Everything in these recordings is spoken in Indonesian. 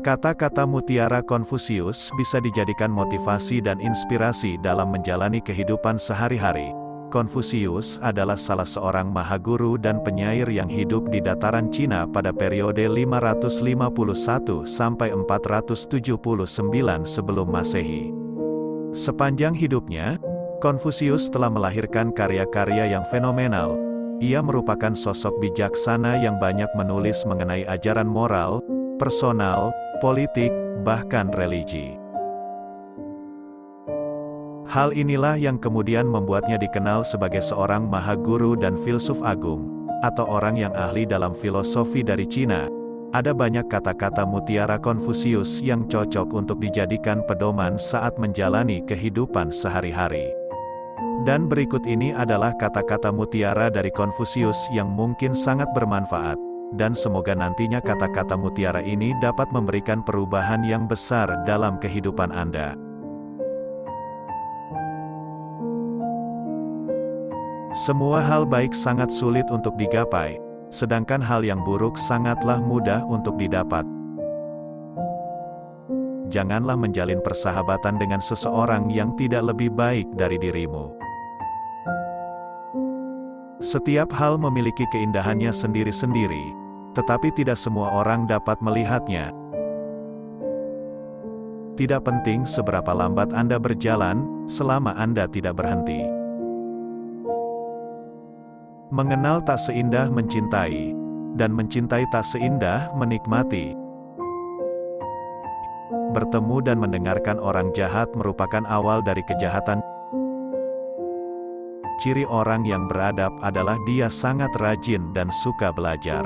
Kata-kata mutiara Konfusius bisa dijadikan motivasi dan inspirasi dalam menjalani kehidupan sehari-hari. Konfusius adalah salah seorang mahaguru dan penyair yang hidup di dataran Cina pada periode 551 sampai 479 sebelum Masehi. Sepanjang hidupnya, Konfusius telah melahirkan karya-karya yang fenomenal. Ia merupakan sosok bijaksana yang banyak menulis mengenai ajaran moral, personal, politik, bahkan religi. Hal inilah yang kemudian membuatnya dikenal sebagai seorang mahaguru dan filsuf agung, atau orang yang ahli dalam filosofi dari Cina. Ada banyak kata-kata mutiara Konfusius yang cocok untuk dijadikan pedoman saat menjalani kehidupan sehari-hari. Dan berikut ini adalah kata-kata mutiara dari Konfusius yang mungkin sangat bermanfaat, dan semoga nantinya kata-kata mutiara ini dapat memberikan perubahan yang besar dalam kehidupan Anda. Semua hal baik sangat sulit untuk digapai, sedangkan hal yang buruk sangatlah mudah untuk didapat. Janganlah menjalin persahabatan dengan seseorang yang tidak lebih baik dari dirimu. Setiap hal memiliki keindahannya sendiri-sendiri, tetapi tidak semua orang dapat melihatnya. Tidak penting seberapa lambat Anda berjalan, selama Anda tidak berhenti. Mengenal tak seindah mencintai, dan mencintai tak seindah menikmati. Bertemu dan mendengarkan orang jahat merupakan awal dari kejahatan. Ciri orang yang beradab adalah dia sangat rajin dan suka belajar.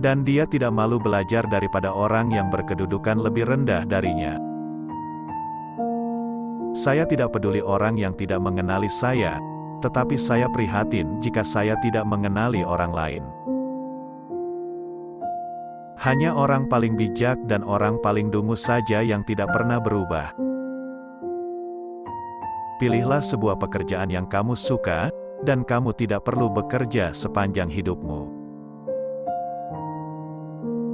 Dan dia tidak malu belajar daripada orang yang berkedudukan lebih rendah darinya. Saya tidak peduli orang yang tidak mengenali saya, tetapi saya prihatin jika saya tidak mengenali orang lain. Hanya orang paling bijak dan orang paling dungu saja yang tidak pernah berubah. Pilihlah sebuah pekerjaan yang kamu suka, dan kamu tidak perlu bekerja sepanjang hidupmu.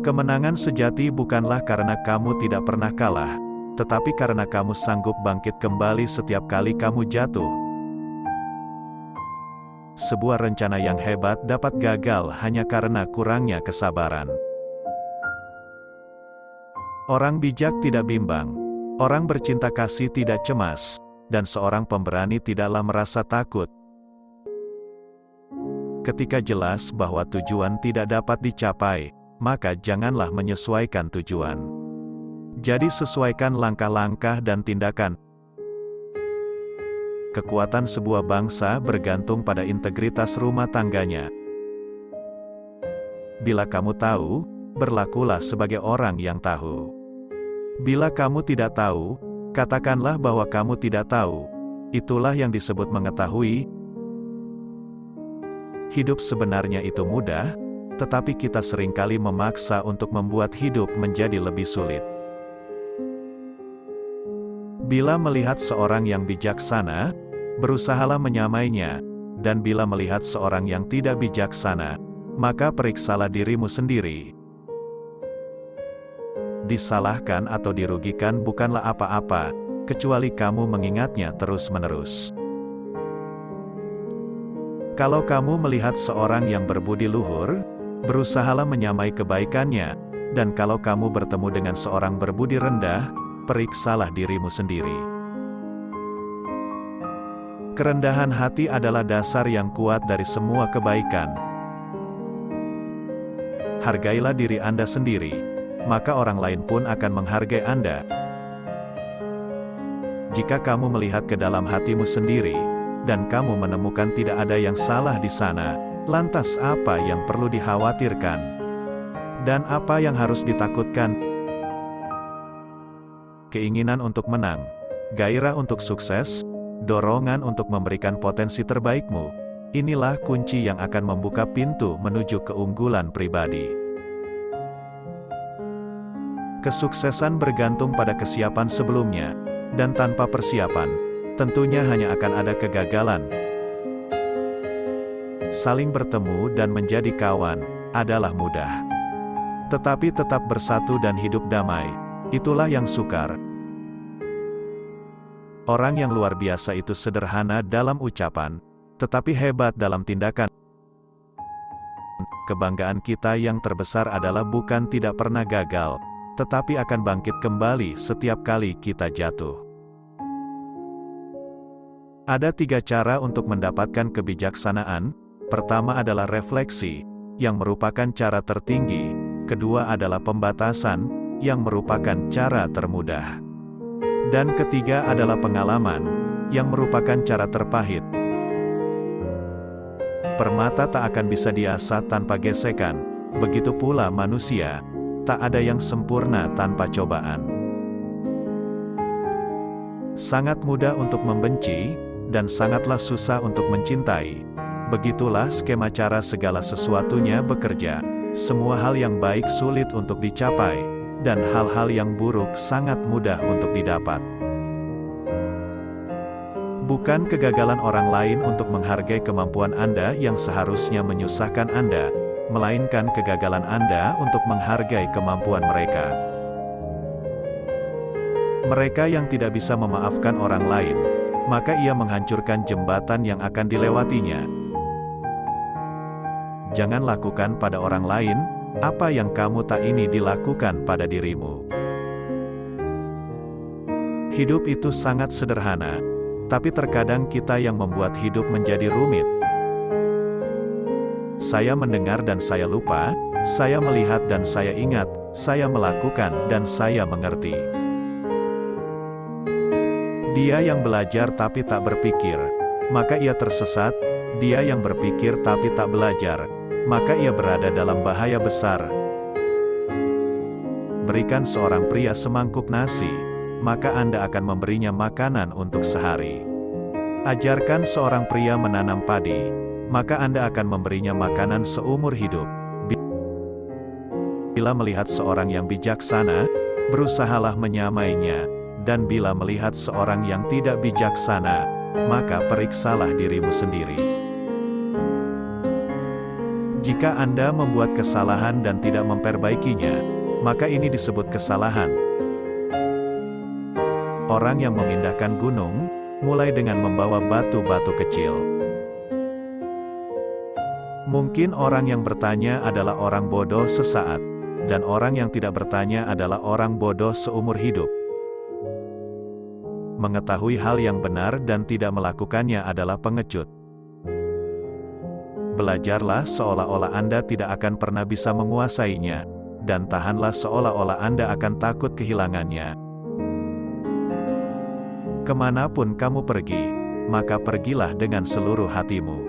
Kemenangan sejati bukanlah karena kamu tidak pernah kalah, tetapi karena kamu sanggup bangkit kembali setiap kali kamu jatuh. Sebuah rencana yang hebat dapat gagal hanya karena kurangnya kesabaran. Orang bijak tidak bimbang, orang bercinta kasih tidak cemas, dan seorang pemberani tidaklah merasa takut. Ketika jelas bahwa tujuan tidak dapat dicapai, maka janganlah menyesuaikan tujuan. Jadi sesuaikan langkah-langkah dan tindakan. Kekuatan sebuah bangsa bergantung pada integritas rumah tangganya. Bila kamu tahu, berlakulah sebagai orang yang tahu. Bila kamu tidak tahu, katakanlah bahwa kamu tidak tahu. Itulah yang disebut mengetahui. Hidup sebenarnya itu mudah, tetapi kita seringkali memaksa untuk membuat hidup menjadi lebih sulit. Bila melihat seorang yang bijaksana, berusahalah menyamainya, dan bila melihat seorang yang tidak bijaksana, maka periksalah dirimu sendiri. Disalahkan atau dirugikan bukanlah apa-apa, kecuali kamu mengingatnya terus-menerus. Kalau kamu melihat seorang yang berbudi luhur, berusahalah menyamai kebaikannya, dan kalau kamu bertemu dengan seorang berbudi rendah, periksalah dirimu sendiri. Kerendahan hati adalah dasar yang kuat dari semua kebaikan. Hargailah diri Anda sendiri, maka orang lain pun akan menghargai Anda. Jika kamu melihat ke dalam hatimu sendiri, dan kamu menemukan tidak ada yang salah di sana, lantas apa yang perlu dikhawatirkan? Dan apa yang harus ditakutkan? Keinginan untuk menang, gairah untuk sukses, dorongan untuk memberikan potensi terbaikmu, inilah kunci yang akan membuka pintu menuju keunggulan pribadi. Kesuksesan bergantung pada kesiapan sebelumnya, dan tanpa persiapan, tentunya hanya akan ada kegagalan. Saling bertemu dan menjadi kawan adalah mudah. tetapi tetap bersatu dan hidup damai. Itulah yang sukar. Orang yang luar biasa itu sederhana dalam ucapan, tetapi hebat dalam tindakan. Kebanggaan kita yang terbesar adalah bukan tidak pernah gagal, tetapi akan bangkit kembali setiap kali kita jatuh. Ada 3 cara untuk mendapatkan kebijaksanaan. Pertama adalah refleksi, yang merupakan cara tertinggi. Kedua adalah pembatasan, yang merupakan cara termudah. Dan ketiga adalah pengalaman, yang merupakan cara terpahit. Permata tak akan bisa diasah tanpa gesekan, begitu pula manusia, tak ada yang sempurna tanpa cobaan. Sangat mudah untuk membenci, dan sangatlah susah untuk mencintai. Begitulah skema cara segala sesuatunya bekerja. Semua hal yang baik sulit untuk dicapai, dan hal-hal yang buruk sangat mudah untuk didapat. Bukan kegagalan orang lain untuk menghargai kemampuan Anda yang seharusnya menyusahkan Anda, melainkan kegagalan Anda untuk menghargai kemampuan mereka. Mereka yang tidak bisa memaafkan orang lain, maka ia menghancurkan jembatan yang akan dilewatinya. Jangan lakukan pada orang lain apa yang kamu tak ini dilakukan pada dirimu. Hidup itu sangat sederhana, tapi terkadang kita yang membuat hidup menjadi rumit. Saya mendengar dan saya lupa, saya melihat dan saya ingat, saya melakukan dan saya mengerti. Dia yang belajar tapi tak berpikir, maka ia tersesat. Dia yang berpikir tapi tak belajar, maka ia berada dalam bahaya besar. Berikan seorang pria semangkuk nasi, maka Anda akan memberinya makanan untuk sehari. Ajarkan seorang pria menanam padi, maka Anda akan memberinya makanan seumur hidup. Bila melihat seorang yang bijaksana, berusahalah menyamainya. Dan bila melihat seorang yang tidak bijaksana, maka periksalah dirimu sendiri. Jika Anda membuat kesalahan dan tidak memperbaikinya, maka ini disebut kesalahan. Orang yang memindahkan gunung, mulai dengan membawa batu-batu kecil. Mungkin orang yang bertanya adalah orang bodoh sesaat, dan orang yang tidak bertanya adalah orang bodoh seumur hidup. Mengetahui hal yang benar dan tidak melakukannya adalah pengecut. Belajarlah seolah-olah Anda tidak akan pernah bisa menguasainya, dan tahanlah seolah-olah Anda akan takut kehilangannya. Kemanapun kamu pergi, maka pergilah dengan seluruh hatimu.